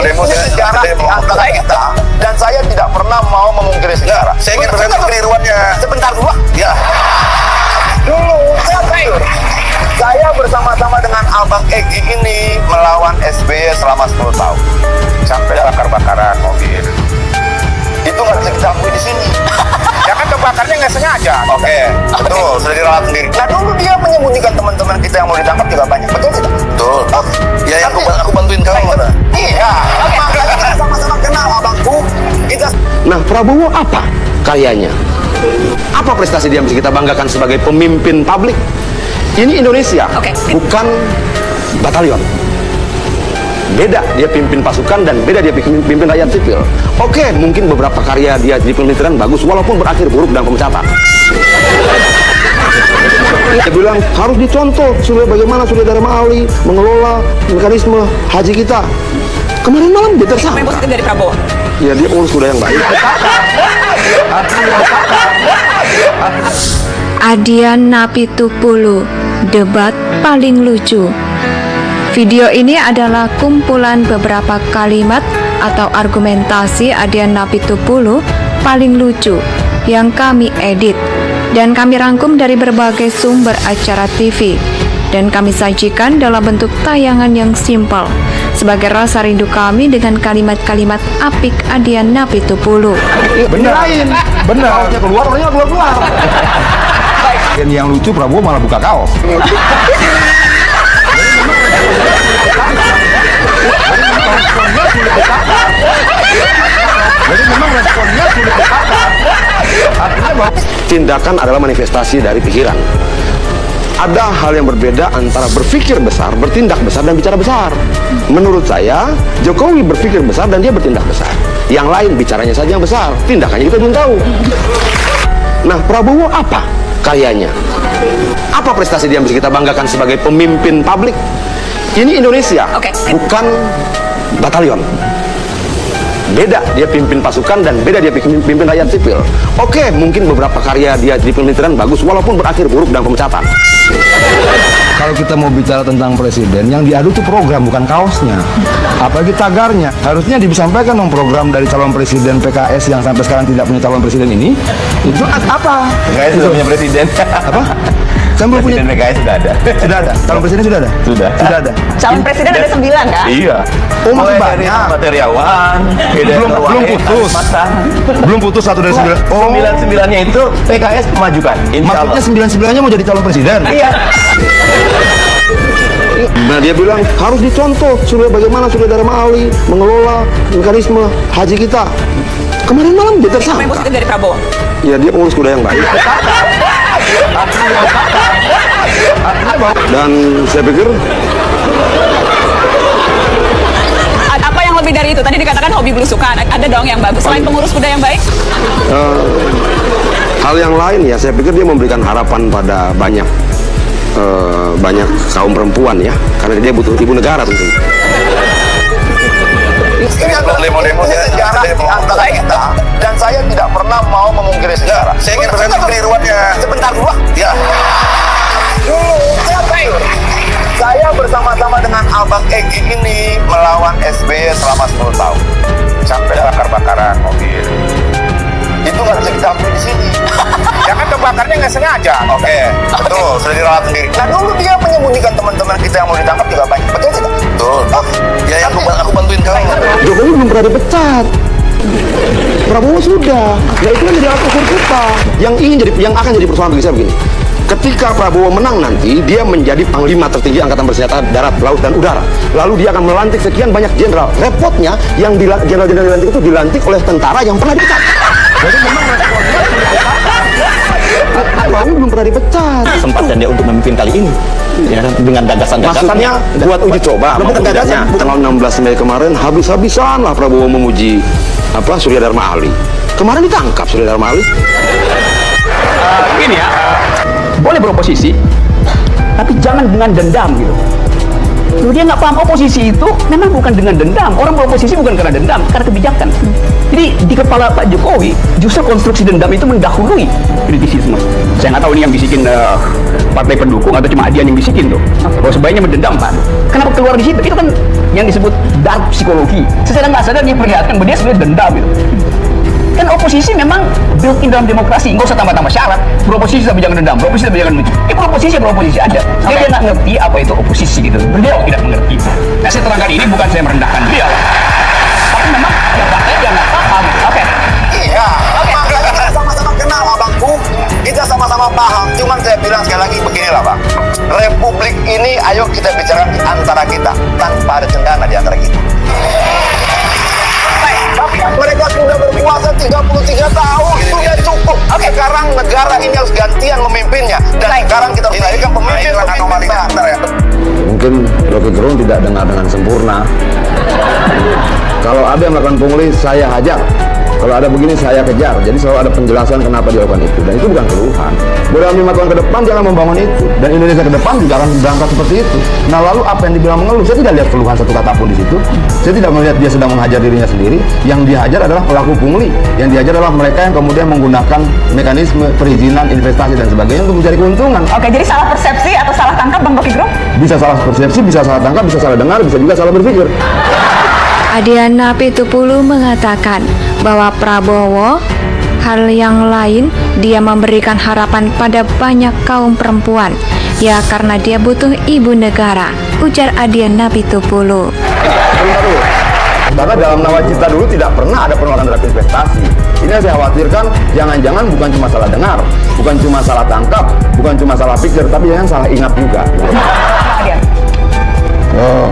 demo sejarah di antara kita, dan saya tidak pernah mau memungkiri sejarah. Saya ingin bertanya kekeliruannya. Sebentar dulu. Ya. Dulu saya bersama-sama dengan Abang Egy ini melawan SBY selama 10 tahun. Sampai bakar-bakaran mobil. Itu nggak bisa kita akui di sini. Ya kan kebakarnya nggak sengaja. Oke, betul, sudah diralat sendiri. Nah dulu dia menyembunyikan teman-teman kita yang mau ditangkap juga banyak. Betul tidak? Betul. Ya yang aku bantuin kamu. Iya. Makanya kita sama-sama kenal abangku. Nah, Prabowo apa karyanya? Apa prestasi dia bisa kita banggakan sebagai pemimpin publik? Ini Indonesia, bukan batalion. Beda dia pimpin pasukan dan beda dia pimpin rakyat sipil. Oke, mungkin beberapa karya dia di pemerintahan bagus walaupun berakhir buruk dan pemecatan. Dia bilang harus dicontoh bagaimana Surya Dharma Ali mengelola mekanisme haji kita. Kemarin malam dia tersangka. Apa yang positif dari Prabowo? Ya dia pengurus kuda yang baik. Adian Napitupulu, debat paling lucu. Video ini adalah kumpulan beberapa kalimat atau argumentasi Adian Napitupulu paling lucu yang kami edit dan kami rangkum dari berbagai sumber acara TV dan kami sajikan dalam bentuk tayangan yang simpel sebagai rasa rindu kami dengan kalimat-kalimat apik Adian Napitupulu. Benar, benar. Orangnya keluar. Dan yang lucu Prabowo malah buka kaos. Jadi memang responnya sudah dikatakan. Artinya bahwa Tindakan adalah manifestasi dari pikiran. Ada hal yang berbeda antara berpikir besar, bertindak besar, dan bicara besar. Menurut saya, Jokowi berpikir besar dan dia bertindak besar. Yang lain bicaranya saja yang besar, tindakannya kita belum tahu. Nah, Prabowo apa karyanya? Apa prestasi dia bisa kita banggakan sebagai pemimpin publik? Ini Indonesia, bukan batalion. Beda dia pimpin pasukan dan beda dia pimpin rakyat sipil. Oke, mungkin beberapa karya dia di pemerintahan bagus walaupun berakhir buruk dan pemecatan. kalau kita mau bicara tentang presiden, yang diadu itu program bukan kaosnya. Apalagi tagarnya. Harusnya disampaikan dong program dari calon presiden PKS yang sampai sekarang tidak punya calon presiden ini. Itu apa? PKS sudah punya presiden. Apa? Kan belum punya. PKS sudah ada. Sudah ada. Calon presiden sudah ada. Sudah Calon presiden ada 9 kan? Iya. Oh, masih Mulai banyak. dari materiawan, Belum putus. Belum putus 1 dari 9. Oh, 9-9-nya itu PKS memajukan. Insya Allah. maksudnya 9-9-nya mau jadi calon presiden. Iya. Nah, dia bilang harus dicontoh bagaimana Surya Dharma Ali mengelola mekanisme haji kita. Kemarin malam dia Apa yang tersangka. positif dari Prabowo? Ya dia pengurus kuda yang baik. Dan saya pikir Apa yang lebih dari itu? Tadi dikatakan hobi belusukan. Ada dong yang bagus. Selain pengurus kuda yang baik? hal yang lain ya, saya pikir dia memberikan harapan pada banyak kaum perempuan ya, karena dia butuh ibu negara tentu. Ini adalah demo sejarah di antara kita, dan saya tidak pernah mau memungkiri sejarah. Saya ingin bertanya kekeliruannya. Sebentar dulu. Ya. Dulu saya bersama-sama dengan Abang Egy ini melawan SBY selama 10 tahun. Sampai bakar-bakaran mobil. Itu nggak bisa kita akui di sini. Ya kan kebakarnya nggak sengaja. Oke, betul, sudah diralat sendiri. Nah dulu dia menyembunyikan teman-teman kita yang mau ditangkap juga banyak. Betul tidak? Betul. Ya yang aku bantuin kamu. Jokowi belum pernah dipecat. Prabowo sudah. Ya itu kan jadi alat ukur kita. Yang akan jadi persoalan bagi saya begini. Ketika Prabowo menang nanti, dia menjadi panglima tertinggi angkatan bersenjata darat, laut, dan udara. Lalu dia akan melantik sekian banyak jenderal. Repotnya, yang jenderal-jenderal dilantik itu dilantik oleh tentara yang pernah dipecat. Jadi memang Prabowo belum pernah dipecat. Kesempatan dia untuk memimpin kali ini ya, dengan Maksudnya buat uji coba. bukan gagasan, Tanggal 16 Mei kemarin habis-habisan lah Prabowo memuji Surya Dharma Ali. Kemarin ditangkap Surya Dharma Ali. Begini ya, boleh beroposisi tapi jangan dengan dendam gitu. Loh, dia nggak paham oposisi itu memang bukan dengan dendam. Orang beroposisi bukan karena dendam, karena kebijakan. Jadi di kepala Pak Jokowi justru konstruksi dendam itu mendahului kritisisme. Saya nggak tahu ini yang bisikin partai pendukung atau cuma Adian yang bisikin tuh. Bahwa sebaiknya mendendam Pak. Kenapa keluar di situ? Itu kan yang disebut dark psikologi. Secara nggak sadar dia perlihatkan bahwa dia sebenarnya dendam itu. Kan oposisi memang built in dalam demokrasi, nggak usah tambah-tambah syarat. Beroposisi tapi jangan dendam, beroposisi tapi jangan benci. Beroposisi aja. Dia nggak ngerti apa itu oposisi gitu. Beliau tidak mengerti. Nah, saya terangkan ini bukan saya merendahkan beliau, tapi memang ya faktanya dia nggak paham. Oke. Iya. Makanya kita sama-sama kenal abangku. Kita sama-sama paham. Cuman saya bilang sekali lagi beginilah bang. Republik ini ayo kita bicara di antara kita tanpa ada cendana di antara kita. Mereka sudah berkuasa 33 tahun, sudah cukup. Sekarang negara ini harus gantian memimpinnya. Dan sekarang kita harus melahirkan pemimpin ya. Mungkin Rocky Gerung tidak dengar dengan sempurna. Kalau ada yang melakukan pungli, saya hajar. Kalau ada begini, saya kejar. Jadi selalu ada penjelasan kenapa dia lakukan itu. Dan itu bukan keluhan. Beberapa 5 tahun ke depan dia akan membangun itu. Dan Indonesia ke depan juga akan berangkat seperti itu. Nah lalu apa yang dibilang mengeluh? Saya tidak lihat keluhan satu kata pun di situ. Saya tidak melihat dia sedang menghajar dirinya sendiri. Yang dihajar adalah pelaku pungli. Yang dihajar adalah mereka yang kemudian menggunakan mekanisme perizinan, investasi dan sebagainya untuk mencari keuntungan. Oke, jadi salah persepsi atau salah tangkap Bang Rocky Gerung? Bisa salah persepsi, bisa salah tangkap, bisa salah dengar, bisa juga salah berpikir. Adiana Pitupulu mengatakan bahwa Prabowo hal yang lain dia memberikan harapan pada banyak kaum perempuan. Ya karena dia butuh ibu negara, ujar Adiana Pitupulu. Karena dalam nawacita dulu tidak pernah ada penolakan terhadap investasi. Ini yang saya khawatirkan, jangan-jangan bukan cuma salah dengar, bukan cuma salah tangkap, bukan cuma salah pikir, tapi jangan salah ingat juga. Oh,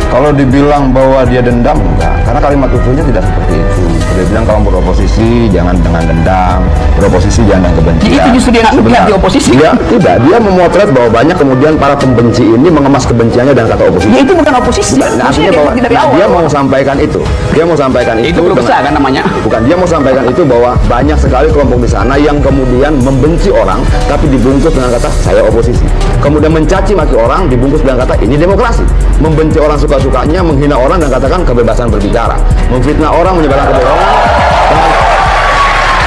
kalau dibilang bahwa dia dendam, enggak. Karena kalimat usulnya tidak seperti itu. Dia bilang kalau beroposisi jangan dengan dendam, beroposisi jangan dengan kebencian. Jadi itu justru dia nggak melihat di oposisi. Iya, tidak. Dia memotret bahwa banyak kemudian para pembenci ini mengemas kebenciannya dengan kata oposisi. Ya itu bukan oposisi. Nah, artinya bahwa dia mau sampaikan itu. Dia mau sampaikan itu. Itu belum besar kan namanya? Bukan, dia mau sampaikan itu bahwa banyak sekali kelompok di sana yang kemudian membenci orang tapi dibungkus dengan kata saya oposisi. Kemudian mencaci maki orang dibungkus dengan kata ini demokrasi. Membenci orang suka-sukanya, menghina orang dan katakan kebebasan berbicara. Memfitnah orang, menyebarkan kebohongan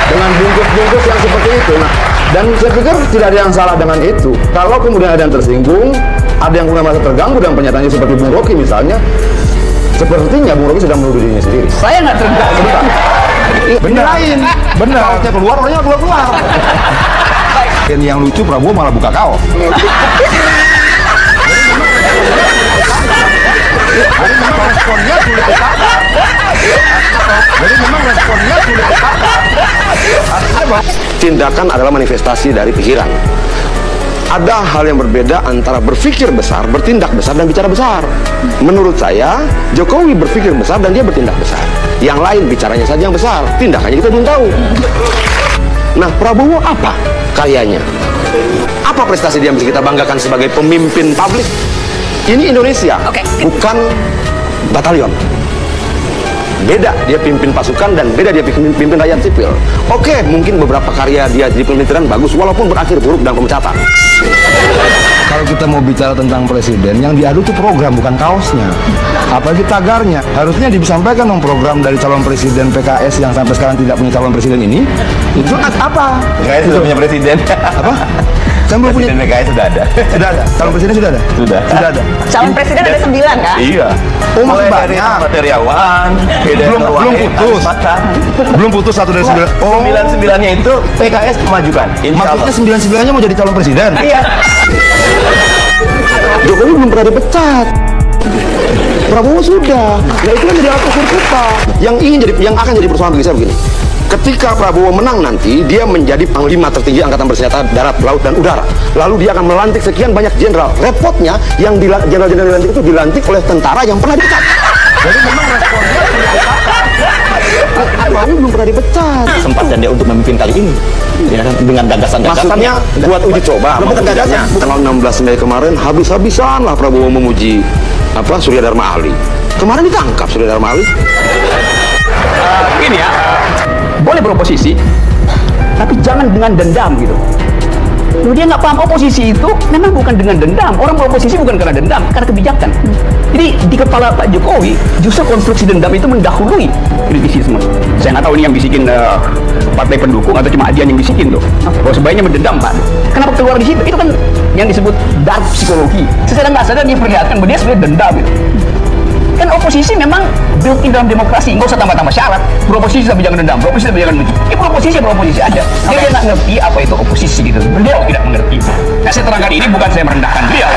dengan bungkus-bungkus yang seperti itu. Nah, dan saya pikir tidak ada yang salah dengan itu. Kalau kemudian ada yang tersinggung, ada yang kemudian merasa terganggu dengan pernyataannya seperti Bung Rocky misalnya, sepertinya Bung Rocky sedang menuduh dirinya sendiri. Saya nggak terganggu. Benar. Benar. Kaosnya keluar, orangnya keluar. Yang lucu Prabowo malah buka kaos. Jadi memang responnya sulit dikatakan. Tindakan adalah manifestasi dari pikiran. Ada hal yang berbeda antara berpikir besar, bertindak besar, dan bicara besar. Menurut saya, Jokowi berpikir besar dan dia bertindak besar. Yang lain bicaranya saja yang besar, tindakannya kita belum tahu. Nah, Prabowo apa karyanya? Apa prestasi dia yang bisa kita banggakan sebagai pemimpin publik? Ini Indonesia, bukan batalion. Beda dia pimpin pasukan dan beda dia pimpin rakyat sipil. Oke, mungkin beberapa karya dia di pemerintahan bagus walaupun berakhir buruk dan pemecatan. Kalau kita mau bicara tentang presiden, yang diadu itu program bukan kaosnya. Apalagi tagarnya. Harusnya disampaikan dong program dari calon presiden PKS yang sampai sekarang tidak punya calon presiden ini. Itu apa? PKS sudah punya presiden. Apa? Saya belum punya. PKS sudah ada. Sudah ada. Calon presiden sudah ada. Sudah ada. Calon presiden ada 9 kan? Iya. Oh, masih Mulai dari banyak. materiawan, Belum putus. Belum putus 1 dari 9. Oh, 9-9-nya itu PKS memajukan. Insya Allah. maksudnya 9-9-nya mau jadi calon presiden. Iya. Jokowi belum pernah dipecat. Prabowo sudah. Nah itu kan jadi alat ukur kita. Yang akan jadi persoalan bagi saya begini. Ketika Prabowo menang nanti, dia menjadi panglima tertinggi angkatan bersenjata darat, laut, dan udara. Lalu dia akan melantik sekian banyak jenderal. Repotnya, yang jenderal-jenderal dilantik itu dilantik oleh tentara yang pernah dipecat. Jadi memang responnya Prabowo belum pernah dipecat. Kesempatan dia untuk memimpin kali ini, ya kan, dengan gagasan-gagasannya. Maksudnya buat uji coba. Bukan gagasan. Tanggal 16 Mei kemarin habis-habisan lah Prabowo memuji Surya Dharma Ali. Kemarin ditangkap Surya Dharma Ali. Begini ya, boleh beroposisi, tapi jangan dengan dendam gitu. Loh, dia nggak paham oposisi itu memang bukan dengan dendam. Orang beroposisi bukan karena dendam, karena kebijakan. Jadi di kepala Pak Jokowi justru konstruksi dendam itu mendahului kritisisme. Saya nggak tahu ini yang bisikin partai pendukung atau cuma Adian yang bisikin tuh. Bahwa sebaiknya mendendam Pak. Kenapa keluar di situ? Itu kan yang disebut dark psikologi. Secara nggak sadar dia perlihatkan bahwa dia sebenarnya dendam gitu. Kan oposisi memang built in dalam demokrasi, nggak usah tambah-tambah syarat. Beroposisi tapi jangan dendam, beroposisi tapi jangan benci. Beroposisi aja. Dia nggak ngerti apa itu oposisi gitu. Beliau tidak mengerti. Nah, saya terangkan ini bukan saya merendahkan beliau.